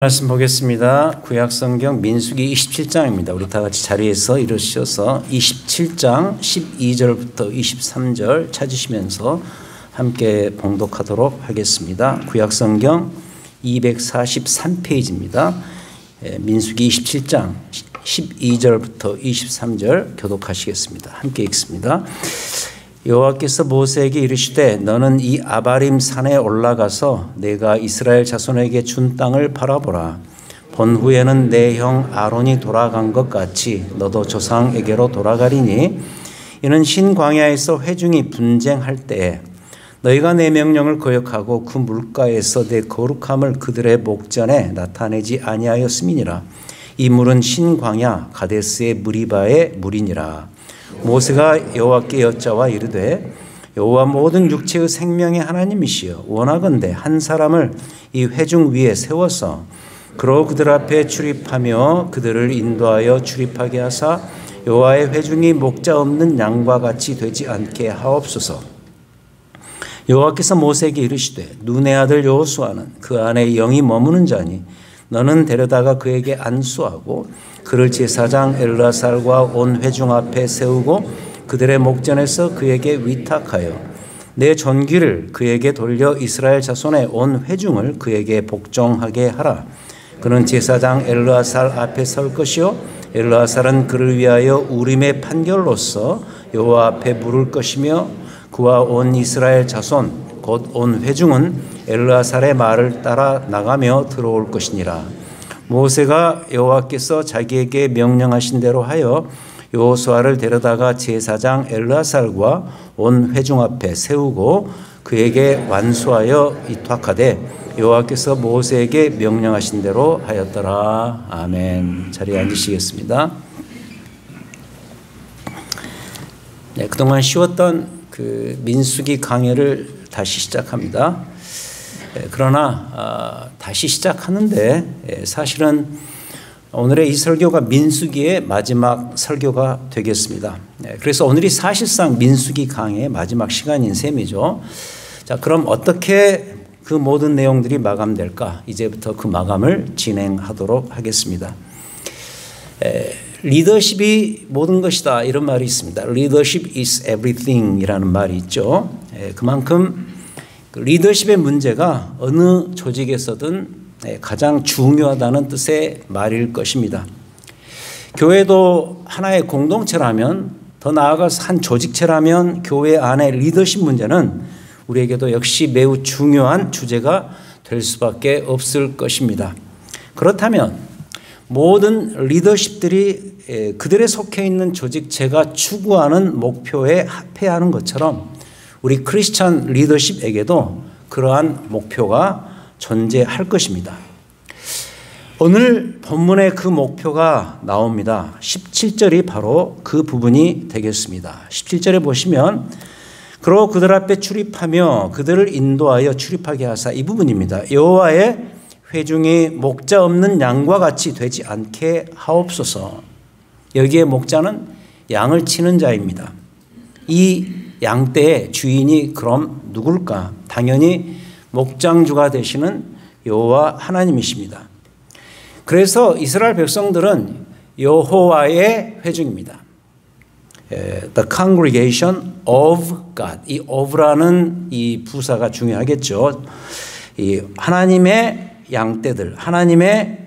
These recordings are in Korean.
말씀 보겠습니다. 구약성경 민수기 27장입니다. 우리 다 같이 자리에서 일어서셔서 27장 12절부터 23절 찾으시면서 함께 봉독하도록 하겠습니다. 구약성경 243페이지입니다. 민수기 27장 12절부터 23절 교독하시겠습니다. 함께 읽습니다. 여호와께서 모세에게 이르시되 너는 이 아바림 산에 올라가서 내가 이스라엘 자손에게 준 땅을 바라보라. 본 후에는 내 형 아론이 돌아간 것 같이 너도 조상에게로 돌아가리니 이는 신 광야에서 회중이 분쟁할 때에 너희가 내 명령을 거역하고 그 물가에서 내 거룩함을 그들의 목전에 나타내지 아니하였음이니라. 이 물은 신 광야 가데스의 무리바의 물이니라. 모세가 여호와께 여짜와 이르되 여호와 모든 육체의 생명의 하나님이시여 원하건대 한 사람을 이 회중 위에 세워서 그로 그들 앞에 출입하며 그들을 인도하여 출입하게 하사 여호와의 회중이 목자 없는 양과 같이 되지 않게 하옵소서. 여호와께서 모세에게 이르시되 눈의 아들 여호수아는 그 안에 영이 머무는 자니 너는 데려다가 그에게 안수하고 그를 제사장 엘르아살과 온 회중 앞에 세우고 그들의 목전에서 그에게 위탁하여 내 존귀를 그에게 돌려 이스라엘 자손의 온 회중을 그에게 복종하게 하라. 그는 제사장 엘르아살 앞에 설 것이요 엘르아살은 그를 위하여 우림의 판결로서 여호와 앞에 물을 것이며 그와 온 이스라엘 자손 곧 온 회중은 엘르아살의 말을 따라 나가며 들어올 것이니라. 모세가 여호와께서 자기에게 명령하신 대로 하여 여호수아를 데려다가 제사장 엘르아살과 온 회중 앞에 세우고 그에게 완수하여 이탁하되 여호와께서 모세에게 명령하신 대로 하였더라. 아멘. 자리에 앉으시겠습니다. 네, 그동안 쉬었던 그 민수기 강해를 다시 시작합니다. 그러나 다시 시작하는데 사실은 오늘의 이 설교가 민수기의 마지막 설교가 되겠습니다. 그래서 오늘이 사실상 민수기 강해의 마지막 시간인 셈이죠. 자, 그럼 어떻게 그 모든 내용들이 마감될까? 이제부터 그 마감을 진행하도록 하겠습니다. 리더십이 모든 것이다 이런 말이 있습니다. Leadership is everything 이라는 말이 있죠. 그만큼 리더십의 문제가 어느 조직에서든 가장 중요하다는 뜻의 말일 것입니다. 교회도 하나의 공동체라면 더 나아가서 한 조직체라면 교회 안의 리더십 문제는 우리에게도 역시 매우 중요한 주제가 될 수밖에 없을 것입니다. 그렇다면 모든 리더십들이 그들에 속해 있는 조직체가 추구하는 목표에 합해하는 것처럼 우리 크리스찬 리더십에게도 그러한 목표가 존재할 것입니다. 오늘 본문의 그 목표가 나옵니다. 17절이 바로 그 부분이 되겠습니다. 17절에 보시면 그러고 그들 앞에 출입하며 그들을 인도하여 출입하게 하사 이 부분입니다. 여호와의 회중이 목자 없는 양과 같이 되지 않게 하옵소서. 여기에 목자는 양을 치는 자입니다. 이 양떼의 주인이 그럼 누굴까? 당연히 목장주가 되시는 여호와 하나님이십니다. 그래서 이스라엘 백성들은 여호와의 회중입니다. The congregation of God. 이 of라는 이 부사가 중요하겠죠. 이 하나님의 양떼들, 하나님의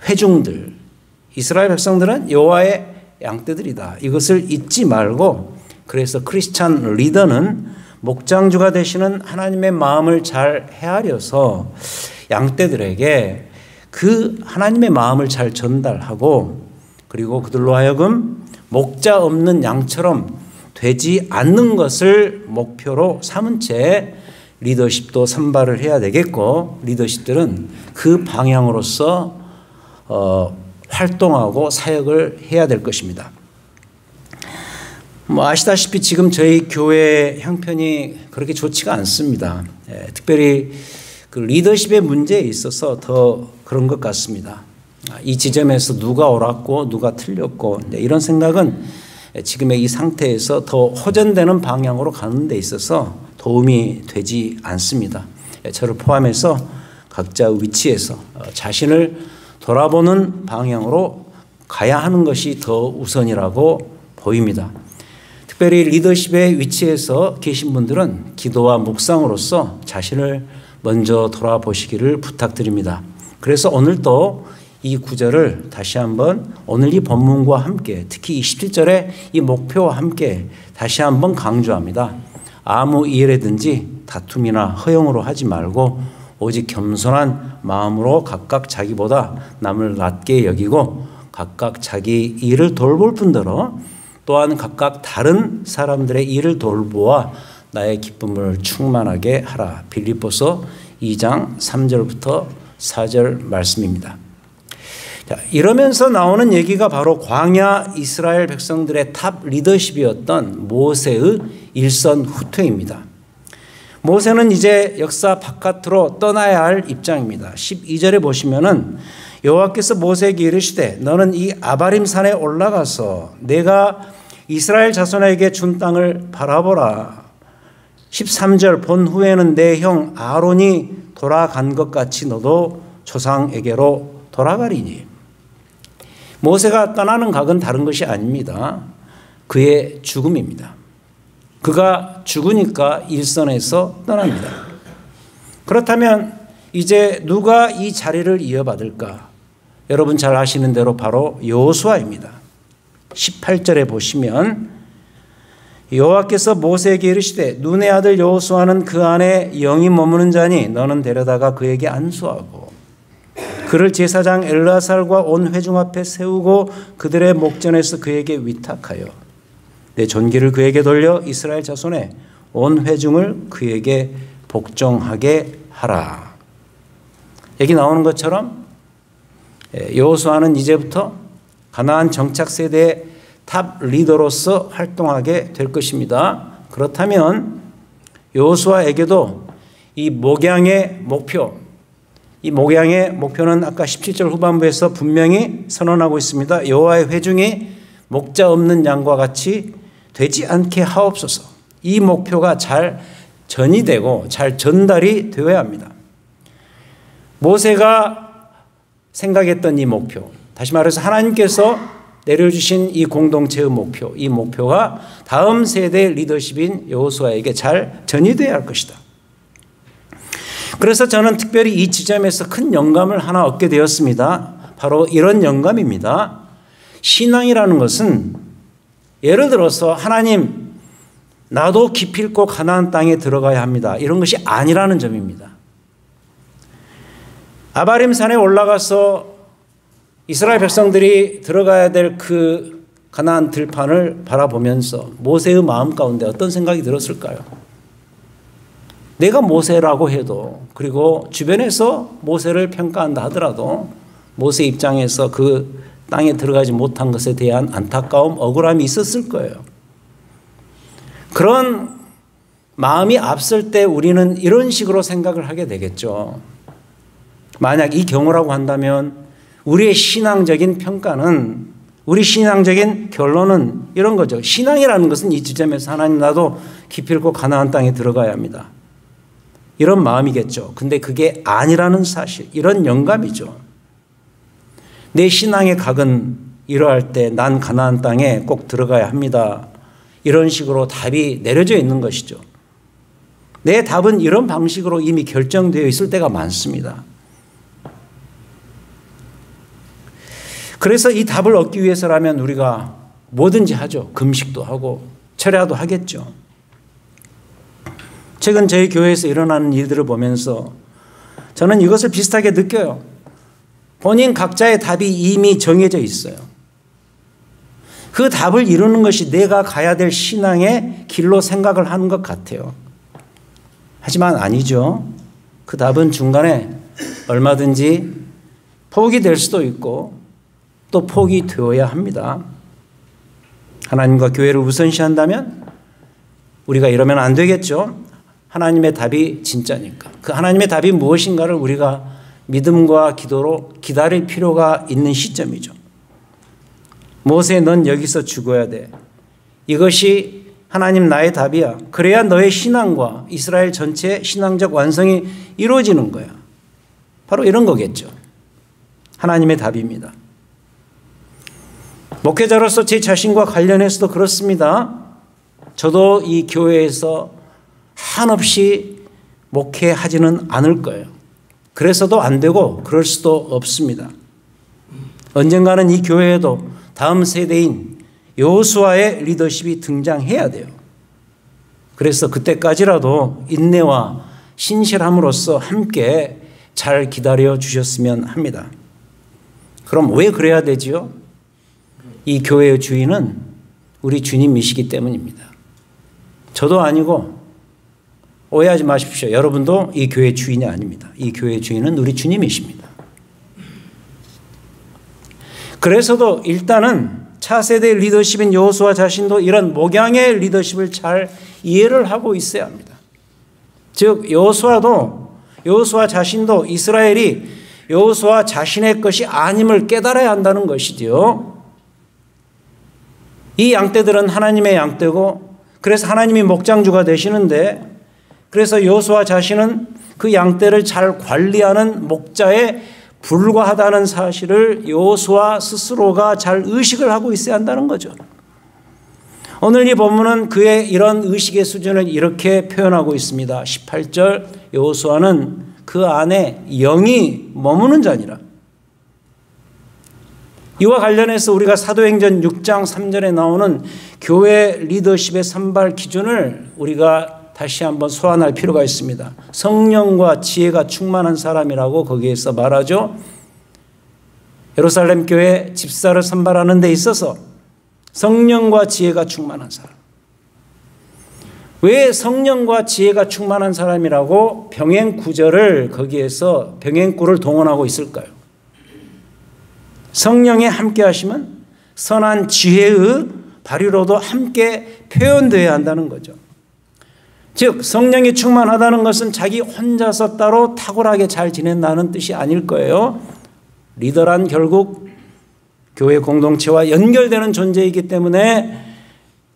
회중들, 이스라엘 백성들은 여호와의 양떼들이다. 이것을 잊지 말고 그래서 크리스찬 리더는 목장주가 되시는 하나님의 마음을 잘 헤아려서 양떼들에게 그 하나님의 마음을 잘 전달하고 그리고 그들로 하여금 목자 없는 양처럼 되지 않는 것을 목표로 삼은 채 리더십도 선발을 해야 되겠고 리더십들은 그 방향으로서 활동하고 사역을 해야 될 것입니다. 아시다시피 지금 저희 교회 형편이 그렇게 좋지가 않습니다. 특별히 그 리더십의 문제에 있어서 더 그런 것 같습니다. 이 지점에서 누가 옳았고 누가 틀렸고 이런 생각은 지금의 이 상태에서 더 호전되는 방향으로 가는 데 있어서 도움이 되지 않습니다. 저를 포함해서 각자 위치에서 자신을 돌아보는 방향으로 가야 하는 것이 더 우선이라고 보입니다. 특별히 리더십의 위치에서 계신 분들은 기도와 묵상으로서 자신을 먼저 돌아보시기를 부탁드립니다. 그래서 오늘도 이 구절을 다시 한번 오늘 이 본문과 함께 특히 27절의 이 목표와 함께 다시 한번 강조합니다. 아무 일에든지 다툼이나 허용으로 하지 말고 오직 겸손한 마음으로 각각 자기보다 남을 낮게 여기고 각각 자기 일을 돌볼 뿐더러 또한 각각 다른 사람들의 일을 돌보아 나의 기쁨을 충만하게 하라. 빌립보서 2장 3절부터 4절 말씀입니다. 자, 이러면서 나오는 얘기가 바로 광야 이스라엘 백성들의 탑 리더십이었던 모세의 일선 후퇴입니다. 모세는 이제 역사 바깥으로 떠나야 할 입장입니다. 12절에 보시면은 여호와께서 모세에게 이르시되 너는 이 아바림 산에 올라가서 내가 이스라엘 자손에게 준 땅을 바라보라. 13절 본 후에는 내 형 아론이 돌아간 것 같이 너도 조상에게로 돌아가리니. 모세가 떠나는 각은 다른 것이 아닙니다. 그의 죽음입니다. 그가 죽으니까 일선에서 떠납니다. 그렇다면 이제 누가 이 자리를 이어받을까? 여러분 잘 아시는 대로 바로 여호수아입니다. 18절에 보시면 여호와께서 모세에게 이르시되 눈의 아들 여호수아는 그 안에 영이 머무는 자니 너는 데려다가 그에게 안수하고 그를 제사장 엘르아살과 온 회중 앞에 세우고 그들의 목전에서 그에게 위탁하여 내 존귀를 그에게 돌려 이스라엘 자손의 온 회중을 그에게 복종하게 하라. 여기 나오는 것처럼 여호수아는 이제부터 가나안 정착 세대의 탑 리더로서 활동하게 될 것입니다. 그렇다면 여호수아에게도 이 목양의 목표, 이 목양의 목표는 아까 17절 후반부에서 분명히 선언하고 있습니다. 여호와의 회중이 목자 없는 양과 같이 되지 않게 하옵소서. 이 목표가 잘 전이되고 잘 전달이 되어야 합니다. 모세가 생각했던 이 목표, 다시 말해서 하나님께서 내려주신 이 공동체의 목표, 이 목표가 다음 세대의 리더십인 여호수아에게 잘 전이되어야 할 것이다. 그래서 저는 특별히 이 지점에서 큰 영감을 하나 얻게 되었습니다. 바로 이런 영감입니다. 신앙이라는 것은 예를 들어서 하나님 나도 기필코 가나안 땅에 들어가야 합니다. 이런 것이 아니라는 점입니다. 아바림 산에 올라가서 이스라엘 백성들이 들어가야 될 그 가나안 들판을 바라보면서 모세의 마음 가운데 어떤 생각이 들었을까요? 내가 모세라고 해도 그리고 주변에서 모세를 평가한다 하더라도 모세 입장에서 그 땅에 들어가지 못한 것에 대한 안타까움, 억울함이 있었을 거예요. 그런 마음이 앞설 때 우리는 이런 식으로 생각을 하게 되겠죠. 만약 이 경우라고 한다면 우리의 신앙적인 평가는, 우리 신앙적인 결론은 이런 거죠. 신앙이라는 것은 이 지점에서 하나님 나도 기필코 가나안 땅에 들어가야 합니다. 이런 마음이겠죠. 근데 그게 아니라는 사실, 이런 영감이죠. 내 신앙의 각은 이러할 때 난 가나안 땅에 꼭 들어가야 합니다. 이런 식으로 답이 내려져 있는 것이죠. 내 답은 이런 방식으로 이미 결정되어 있을 때가 많습니다. 그래서 이 답을 얻기 위해서라면 우리가 뭐든지 하죠. 금식도 하고 철야도 하겠죠. 최근 저희 교회에서 일어나는 일들을 보면서 저는 이것을 비슷하게 느껴요. 본인 각자의 답이 이미 정해져 있어요. 그 답을 이루는 것이 내가 가야 될 신앙의 길로 생각을 하는 것 같아요. 하지만 아니죠. 그 답은 중간에 얼마든지 포기 될 수도 있고 또 포기 되어야 합니다. 하나님과 교회를 우선시한다면 우리가 이러면 안 되겠죠. 하나님의 답이 진짜니까. 그 하나님의 답이 무엇인가를 우리가 믿음과 기도로 기다릴 필요가 있는 시점이죠. 모세, 넌 여기서 죽어야 돼. 이것이 하나님 나의 답이야. 그래야 너의 신앙과 이스라엘 전체의 신앙적 완성이 이루어지는 거야. 바로 이런 거겠죠. 하나님의 답입니다. 목회자로서 제 자신과 관련해서도 그렇습니다. 저도 이 교회에서 한없이 목회하지는 않을 거예요. 그래서도 안 되고 그럴 수도 없습니다. 언젠가는 이 교회에도 다음 세대인 여호수아의 리더십이 등장해야 돼요. 그래서 그때까지라도 인내와 신실함으로써 함께 잘 기다려 주셨으면 합니다. 그럼 왜 그래야 되지요? 이 교회의 주인은 우리 주님이시기 때문입니다. 저도 아니고 오해하지 마십시오. 여러분도 이 교회의 주인이 아닙니다. 이 교회의 주인은 우리 주님이십니다. 그래서도 일단은 차세대 리더십인 여호수아 자신도 이런 목양의 리더십을 잘 이해를 하고 있어야 합니다. 즉 여호수아 자신도 이스라엘이 여호수아 자신의 것이 아님을 깨달아야 한다는 것이지요. 이 양떼들은 하나님의 양떼고 그래서 하나님이 목장주가 되시는데 그래서 여호수아 자신은 그 양떼를 잘 관리하는 목자에 불과하다는 사실을 여호수아 스스로가 잘 의식을 하고 있어야 한다는 거죠. 오늘 이 본문은 그의 이런 의식의 수준을 이렇게 표현하고 있습니다. 18절 여호수아는 그 안에 영이 머무는 자니라. 이와 관련해서 우리가 사도행전 6장 3절에 나오는 교회 리더십의 선발 기준을 우리가 다시 한번 소환할 필요가 있습니다. 성령과 지혜가 충만한 사람이라고 거기에서 말하죠. 예루살렘 교회 집사를 선발하는 데 있어서 성령과 지혜가 충만한 사람. 왜 성령과 지혜가 충만한 사람이라고 병행구절을 거기에서 병행구를 동원하고 있을까요? 성령에 함께 하시면 선한 지혜의 발휘로도 함께 표현되어야 한다는 거죠. 즉 성령이 충만하다는 것은 자기 혼자서 따로 탁월하게 잘 지낸다는 뜻이 아닐 거예요. 리더란 결국 교회 공동체와 연결되는 존재이기 때문에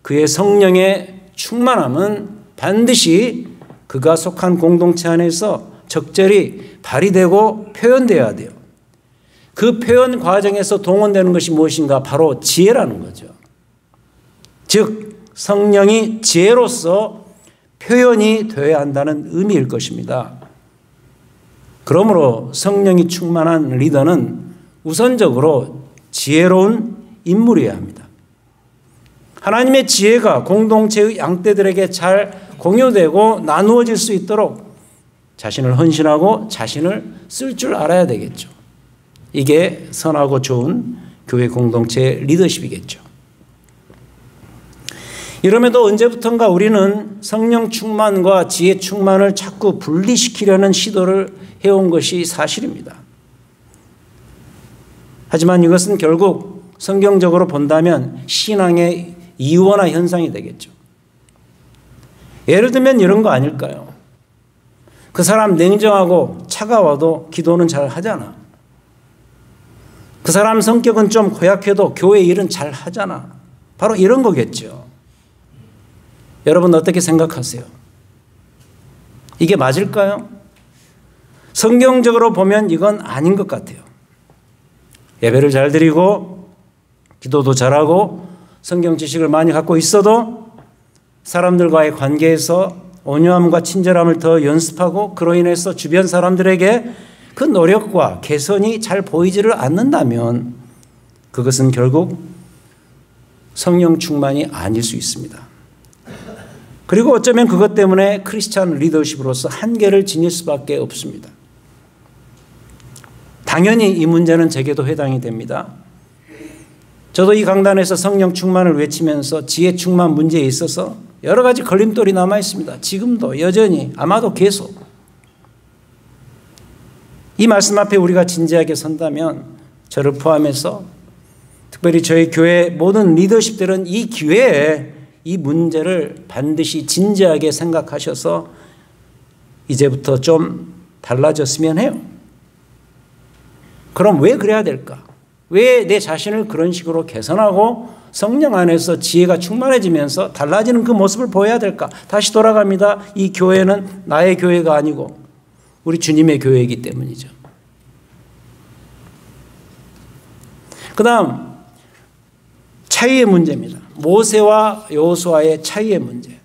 그의 성령의 충만함은 반드시 그가 속한 공동체 안에서 적절히 발휘되고 표현되어야 돼요. 그 표현 과정에서 동원되는 것이 무엇인가? 바로 지혜라는 거죠. 즉 성령이 지혜로서 표현이 되어야 한다는 의미일 것입니다. 그러므로 성령이 충만한 리더는 우선적으로 지혜로운 인물이어야 합니다. 하나님의 지혜가 공동체의 양떼들에게 잘 공유되고 나누어질 수 있도록 자신을 헌신하고 자신을 쓸 줄 알아야 되겠죠. 이게 선하고 좋은 교회 공동체의 리더십이겠죠. 이럼에도 언제부턴가 우리는 성령 충만과 지혜 충만을 자꾸 분리시키려는 시도를 해온 것이 사실입니다. 하지만 이것은 결국 성경적으로 본다면 신앙의 이원화 현상이 되겠죠. 예를 들면 이런 거 아닐까요? 그 사람 냉정하고 차가워도 기도는 잘 하잖아. 그 사람 성격은 좀 고약해도 교회 일은 잘 하잖아. 바로 이런 거겠죠. 여러분 어떻게 생각하세요? 이게 맞을까요? 성경적으로 보면 이건 아닌 것 같아요. 예배를 잘 드리고 기도도 잘하고 성경 지식을 많이 갖고 있어도 사람들과의 관계에서 온유함과 친절함을 더 연습하고 그로 인해서 주변 사람들에게 그 노력과 개선이 잘 보이지를 않는다면 그것은 결국 성령 충만이 아닐 수 있습니다. 그리고 어쩌면 그것 때문에 크리스찬 리더십으로서 한계를 지닐 수밖에 없습니다. 당연히 이 문제는 제게도 해당이 됩니다. 저도 이 강단에서 성령 충만을 외치면서 지혜 충만 문제에 있어서 여러 가지 걸림돌이 남아 있습니다. 지금도 여전히 아마도 계속. 이 말씀 앞에 우리가 진지하게 선다면 저를 포함해서 특별히 저희 교회 모든 리더십들은 이 기회에 이 문제를 반드시 진지하게 생각하셔서 이제부터 좀 달라졌으면 해요. 그럼 왜 그래야 될까? 왜 내 자신을 그런 식으로 개선하고 성령 안에서 지혜가 충만해지면서 달라지는 그 모습을 보여야 될까? 다시 돌아갑니다. 이 교회는 나의 교회가 아니고 우리 주님의 교회이기 때문이죠. 그 다음 차이의 문제입니다. 모세와 여호수아의 차이의 문제.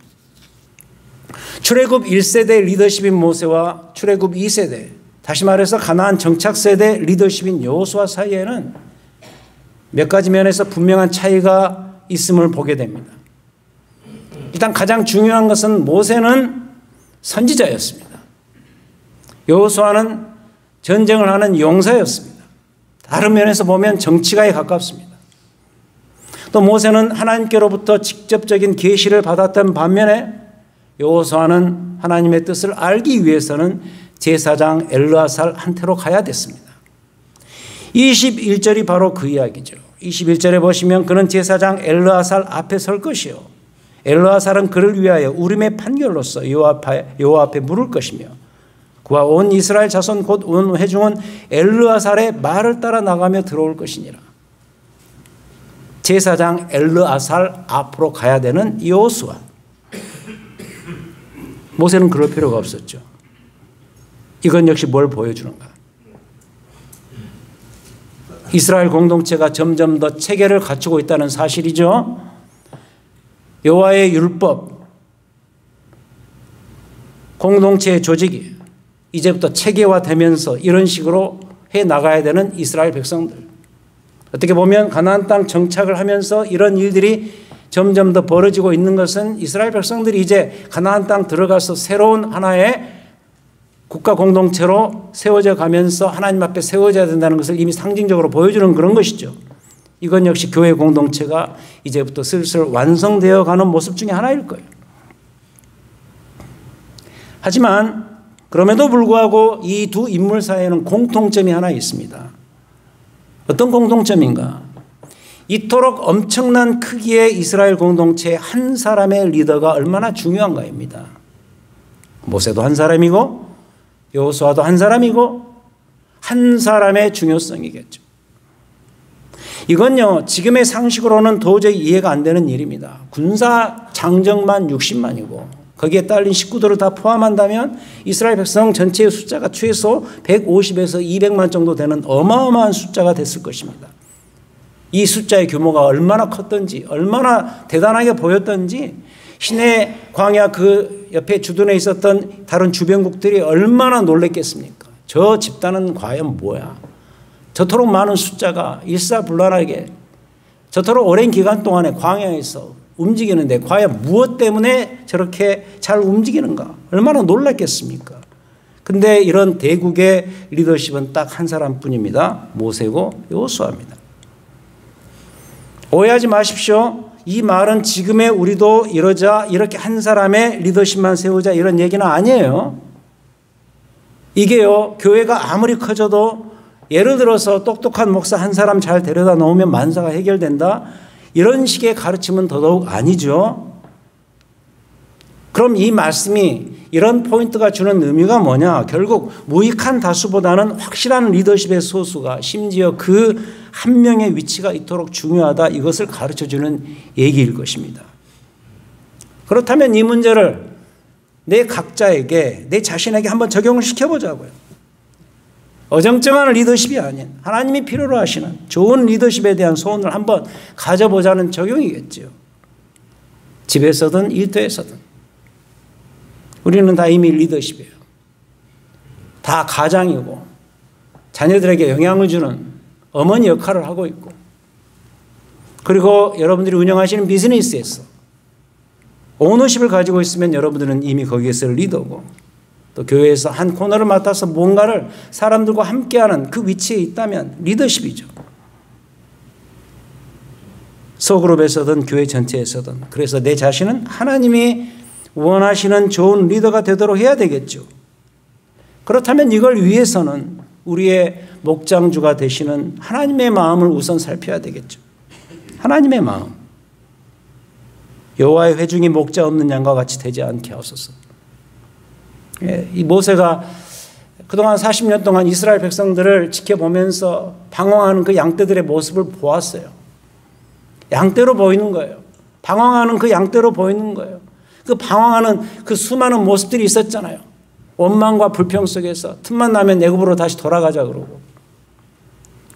출애굽 1세대 리더십인 모세와 출애굽 2세대, 다시 말해서 가나안 정착 세대 리더십인 여호수아 사이에는 몇 가지 면에서 분명한 차이가 있음을 보게 됩니다. 일단 가장 중요한 것은 모세는 선지자였습니다. 여호수아는 전쟁을 하는 용사였습니다. 다른 면에서 보면 정치가에 가깝습니다. 또 모세는 하나님께로부터 직접적인 계시를 받았던 반면에 여호수아는 하나님의 뜻을 알기 위해서는 제사장 엘르아살한테로 가야 됐습니다. 21절이 바로 그 이야기죠. 21절에 보시면 그는 제사장 엘르아살 앞에 설 것이요 엘르아살은 그를 위하여 우림의 판결로서 여호와 앞에 물을 것이며 그와 온 이스라엘 자손 곧 온 회중은 엘르아살의 말을 따라 나가며 들어올 것이니라. 제사장 엘르아살 앞으로 가야 되는 여호수아. 모세는 그럴 필요가 없었죠. 이건 역시 뭘 보여주는가? 이스라엘 공동체가 점점 더 체계를 갖추고 있다는 사실이죠. 여호와의 율법, 공동체의 조직이 이제부터 체계화되면서 이런 식으로 해나가야 되는 이스라엘 백성들. 어떻게 보면 가나안 땅 정착을 하면서 이런 일들이 점점 더 벌어지고 있는 것은 이스라엘 백성들이 이제 가나안 땅 들어가서 새로운 하나의 국가 공동체로 세워져 가면서 하나님 앞에 세워져야 된다는 것을 이미 상징적으로 보여주는 그런 것이죠. 이건 역시 교회 공동체가 이제부터 슬슬 완성되어 가는 모습 중에 하나일 거예요. 하지만 그럼에도 불구하고 이 두 인물 사이에는 공통점이 하나 있습니다. 어떤 공통점인가? 이토록 엄청난 크기의 이스라엘 공동체의 한 사람의 리더가 얼마나 중요한가입니다. 모세도 한 사람이고 여호수아도 한 사람이고 한 사람의 중요성이겠죠. 이건요 지금의 상식으로는 도저히 이해가 안 되는 일입니다. 군사 장정만 60만이고 거기에 딸린 식구들을 다 포함한다면 이스라엘 백성 전체의 숫자가 최소 150에서 200만 정도 되는 어마어마한 숫자가 됐을 것입니다. 이 숫자의 규모가 얼마나 컸던지 얼마나 대단하게 보였던지 시내 광야 그 옆에 주둔해 있었던 다른 주변국들이 얼마나 놀랬겠습니까? 저 집단은 과연 뭐야? 저토록 많은 숫자가 일사불란하게 저토록 오랜 기간 동안에 광야에서 움직이는데 과연 무엇 때문에 저렇게 잘 움직이는가? 얼마나 놀랐겠습니까? 근데 이런 대국의 리더십은 딱 한 사람뿐입니다. 모세고 여호수아입니다. 오해하지 마십시오. 이 말은 지금의 우리도 이러자 이렇게 한 사람의 리더십만 세우자 이런 얘기는 아니에요. 이게요 교회가 아무리 커져도 예를 들어서 똑똑한 목사 한 사람 잘 데려다 놓으면 만사가 해결된다 이런 식의 가르침은 더더욱 아니죠. 그럼 이 말씀이 이런 포인트가 주는 의미가 뭐냐? 결국 무익한 다수보다는 확실한 리더십의 소수가 심지어 그 한 명의 위치가 이토록 중요하다 이것을 가르쳐주는 얘기일 것입니다. 그렇다면 이 문제를 내 각자에게 내 자신에게 한번 적용을 시켜보자고요. 어정쩡한 리더십이 아닌 하나님이 필요로 하시는 좋은 리더십에 대한 소원을 한번 가져보자는 적용이겠죠. 집에서든 일터에서든 우리는 다 이미 리더십이에요. 다 가장이고 자녀들에게 영향을 주는 어머니 역할을 하고 있고 그리고 여러분들이 운영하시는 비즈니스에서 오너십을 가지고 있으면 여러분들은 이미 거기에서 리더고 또 교회에서 한 코너를 맡아서 뭔가를 사람들과 함께하는 그 위치에 있다면 리더십이죠. 소그룹에서든 교회 전체에서든 그래서 내 자신은 하나님이 원하시는 좋은 리더가 되도록 해야 되겠죠. 그렇다면 이걸 위해서는 우리의 목장주가 되시는 하나님의 마음을 우선 살펴야 되겠죠. 하나님의 마음. 여호와의 회중이 목자 없는 양과 같이 되지 않게 하소서. 이 모세가 그동안 40년 동안 이스라엘 백성들을 지켜보면서 방황하는 그 양떼들의 모습을 보았어요. 양떼로 보이는 거예요. 방황하는 그 양떼로 보이는 거예요. 그 방황하는 그 수많은 모습들이 있었잖아요. 원망과 불평 속에서 틈만 나면 애굽으로 다시 돌아가자 그러고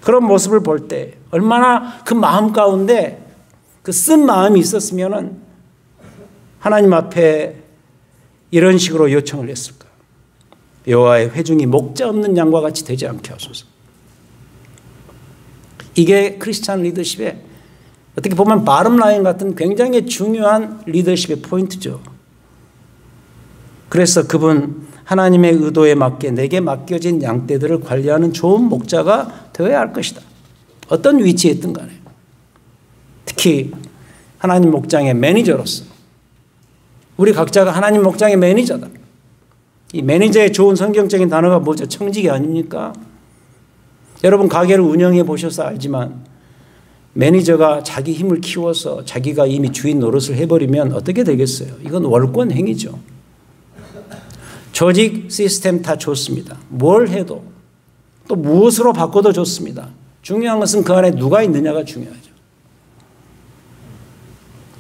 그런 모습을 볼 때 얼마나 그 마음 가운데 그 쓴 마음이 있었으면은 하나님 앞에 이런 식으로 요청을 했을까? 여호와의 회중이 목자 없는 양과 같이 되지 않게 하소서. 이게 크리스찬 리더십의 어떻게 보면 바텀라인 같은 굉장히 중요한 리더십의 포인트죠. 그래서 그분 하나님의 의도에 맞게 내게 맡겨진 양떼들을 관리하는 좋은 목자가 되어야 할 것이다. 어떤 위치에 있든 간에. 특히 하나님 목장의 매니저로서 우리 각자가 하나님 목장의 매니저다. 이 매니저의 좋은 성경적인 단어가 뭐죠? 청지기 아닙니까? 여러분 가게를 운영해 보셔서 알지만 매니저가 자기 힘을 키워서 자기가 이미 주인 노릇을 해버리면 어떻게 되겠어요? 이건 월권 행위죠. 조직 시스템 다 좋습니다. 뭘 해도 또 무엇으로 바꿔도 좋습니다. 중요한 것은 그 안에 누가 있느냐가 중요하죠.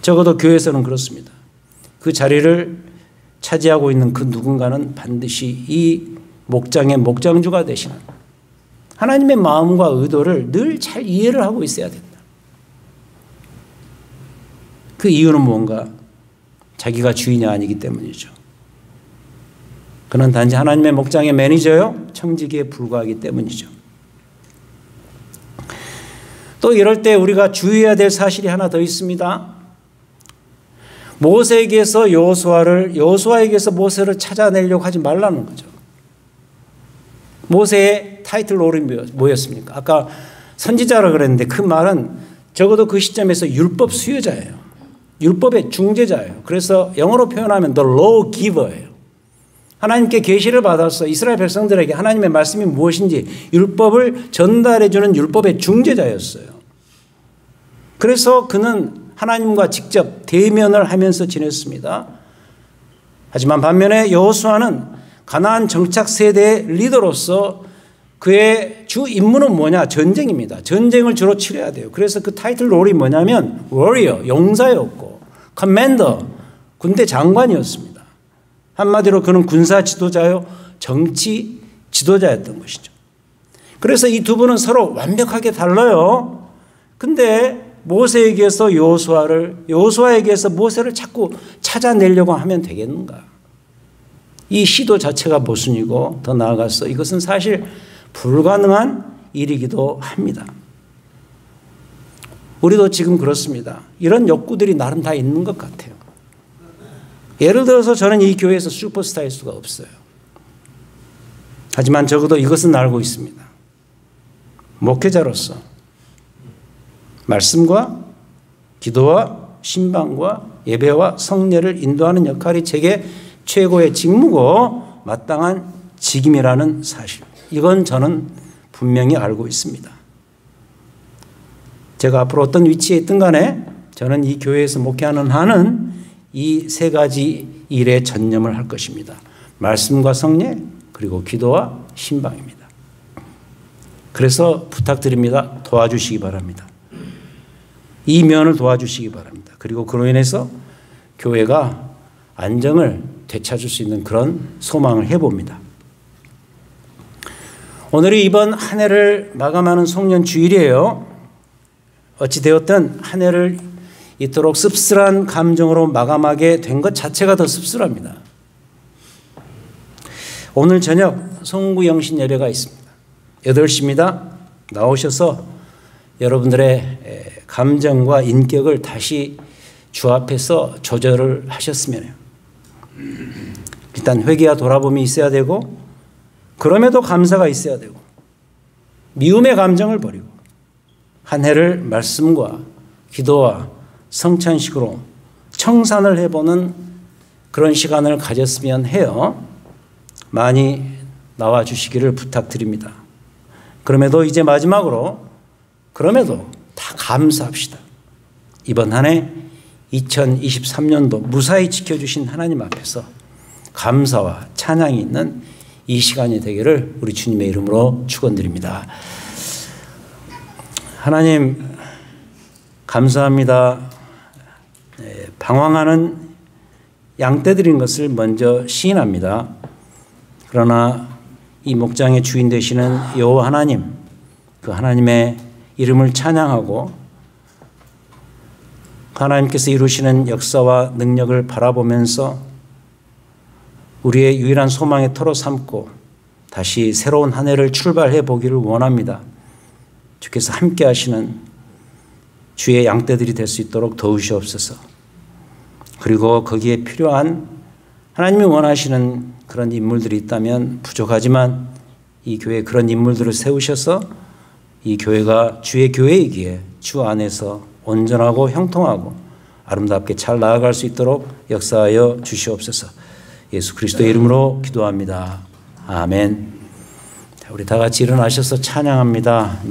적어도 교회에서는 그렇습니다. 그 자리를 차지하고 있는 그 누군가는 반드시 이 목장의 목장주가 되시는 하나님의 마음과 의도를 늘 잘 이해를 하고 있어야 된다. 그 이유는 뭔가? 자기가 주인이 아니기 때문이죠. 그는 단지 하나님의 목장의 매니저요, 청지기에 불과하기 때문이죠. 또 이럴 때 우리가 주의해야 될 사실이 하나 더 있습니다. 모세에게서 여호수아에게서 모세를 찾아내려고 하지 말라는 거죠. 모세의 타이틀 롤이 뭐였습니까? 아까 선지자라 그랬는데 그 말은 적어도 그 시점에서 율법 수여자예요. 율법의 중재자예요. 그래서 영어로 표현하면 the law giver예요. 하나님께 계시를 받아서 이스라엘 백성들에게 하나님의 말씀이 무엇인지 율법을 전달해주는 율법의 중재자였어요. 그래서 그는 하나님과 직접 대면을 하면서 지냈습니다. 하지만 반면에 여호수아는 가나안 정착 세대의 리더로서 그의 주 임무는 뭐냐? 전쟁입니다. 전쟁을 주로 치러야 돼요. 그래서 그 타이틀 롤이 뭐냐면 워리어, 용사였고 커맨더, 군대 장관이었습니다. 한마디로 그는 군사 지도자요, 정치 지도자였던 것이죠. 그래서 이 두 분은 서로 완벽하게 달라요. 근데 모세에게서 여호수아에게서 모세를 자꾸 찾아내려고 하면 되겠는가? 이 시도 자체가 모순이고 더 나아가서 이것은 사실 불가능한 일이기도 합니다. 우리도 지금 그렇습니다. 이런 욕구들이 나름 다 있는 것 같아요. 예를 들어서 저는 이 교회에서 슈퍼스타일 수가 없어요. 하지만 적어도 이것은 알고 있습니다. 목회자로서 말씀과 기도와 신방과 예배와 성례를 인도하는 역할이 제게 최고의 직무고 마땅한 직임이라는 사실. 이건 저는 분명히 알고 있습니다. 제가 앞으로 어떤 위치에 있든 간에 저는 이 교회에서 목회하는 한은 이 세 가지 일에 전념을 할 것입니다. 말씀과 성례, 그리고 기도와 신방입니다. 그래서 부탁드립니다. 도와주시기 바랍니다. 이 면을 도와주시기 바랍니다. 그리고 그로 인해서 교회가 안정을 되찾을 수 있는 그런 소망을 해봅니다. 오늘이 이번 한 해를 마감하는 송년 주일이에요. 어찌되었든 한 해를 이토록 씁쓸한 감정으로 마감하게 된 것 자체가 더 씁쓸합니다. 오늘 저녁 송구 영신 예배가 있습니다. 8시입니다. 나오셔서 여러분들의 감정과 인격을 다시 주 앞에서 조절을 하셨으면 해요. 일단 회개와 돌아봄이 있어야 되고 그럼에도 감사가 있어야 되고 미움의 감정을 버리고 한 해를 말씀과 기도와 성찬식으로 청산을 해보는 그런 시간을 가졌으면 해요. 많이 나와 주시기를 부탁드립니다. 그럼에도 이제 마지막으로 그럼에도 다 감사합시다. 이번 한 해 2023년도 무사히 지켜주신 하나님 앞에서 감사와 찬양이 있는 이 시간이 되기를 우리 주님의 이름으로 축원드립니다. 하나님 감사합니다. 방황하는 양떼들인 것을 먼저 시인합니다. 그러나 이 목장의 주인 되시는 여호와 하나님, 그 하나님의 이름을 찬양하고 하나님께서 이루시는 역사와 능력을 바라보면서 우리의 유일한 소망의 터로 삼고 다시 새로운 한 해를 출발해 보기를 원합니다. 주께서 함께 하시는 주의 양떼들이 될 수 있도록 도우시옵소서. 그리고 거기에 필요한 하나님이 원하시는 그런 인물들이 있다면 부족하지만 이 교회에 그런 인물들을 세우셔서 이 교회가 주의 교회이기에 주 안에서 온전하고 형통하고 아름답게 잘 나아갈 수 있도록 역사하여 주시옵소서. 예수 그리스도의 이름으로 기도합니다. 아멘. 우리 다 같이 일어나셔서 찬양합니다.